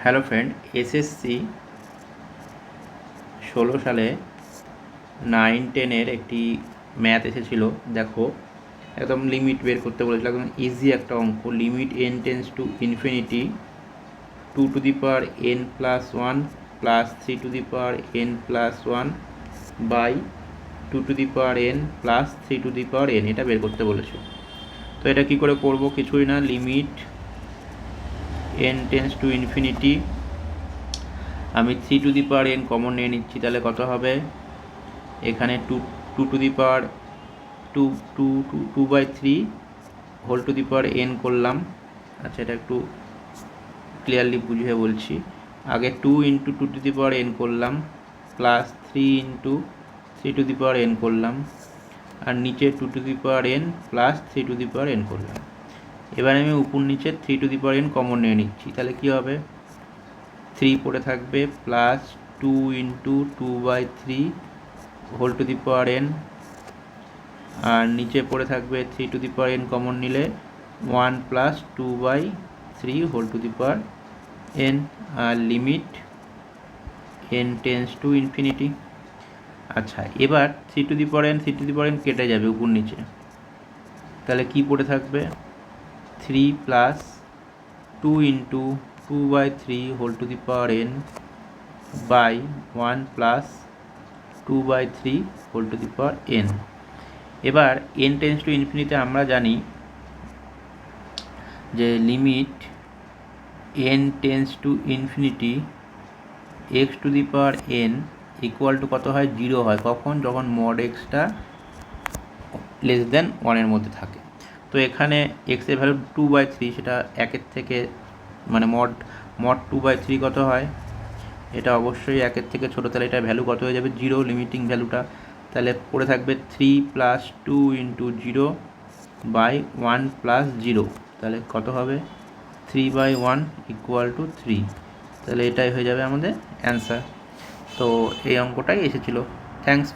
Hello friend, SSC 16 সালে 9-10-এর একটি math এসেছিল। দেখো, একদম লিমিট বের করতে বলেছিল, একদম ইজি একটা অঙ্ক। Limit n tends to infinity 2 to the power n plus 1 plus 3 to the power n plus 1 by 2 to the power n plus 3 to the power n, এটা বের করতে বলেছে। তো এটা কি করে করব? কিছুই না, limit n tends to infinity, আমি 3 to the power n common নিয়ে নিচ্ছি, তাহলে কত হবে? এখানে 2 to the power 2/3 whole to the power n করলাম। আচ্ছা, এটা একটু ক্লিয়ারলি বুঝিয়ে বলছি। আগে 2 into 2 to the power n করলাম, plus 3 into 3 to the power n করলাম, আর নিচে 2 to the power n plus 3 to the power n করলাম। এবার আমি উপর নিচে 3 to the power n common নিয়ে নিচ্ছি, তাহলে কী হবে? 3 পড়ে থাকবে, plus 2 into 2/3 whole to the power n, আর নিচে পড়ে থাকবে 3 to the power n common নিলে 1 plus 2/3 whole to the power n, আর limit n tends to infinity. আচ্ছা, এবার 3 টু দি পাওয়ার n কেটে যাবে উপর নিচে, তাহলে কি পড়ে থাকবে? 3 plus 2 into 2/3 whole to the power n by 1 plus 2/3 whole to the power n। এবার n টেন্স টু ইনফিনিটি আমরা জানি যে limit n tends to infinity x to the power n equal to কত হয়? 0 হয়। কখন? যখন মড এক্সটা লেস দেন 1-এর মধ্যে থাকে। তো এখানে এক্সের ভ্যালু 2/3, সেটা 1-এর থেকে মানে মড 2/3 কত হয়? এটা অবশ্যই 1-এর থেকে ছোটো, তাহলে এটা ভ্যালু কত হয়ে যাবে? 0, লিমিটিং ভ্যালুটা। তাহলে পড়ে থাকবে 3 প্লাস 2 ইন্টু 0 বাই 1 প্লাস 0, তাহলে কত হবে? 3/1 ইকুয়াল টু 3। তাহলে এটাই হয়ে যাবে আমাদের অ্যান্সার। তো এই অঙ্কটাই এসেছিলো। থ্যাংকস।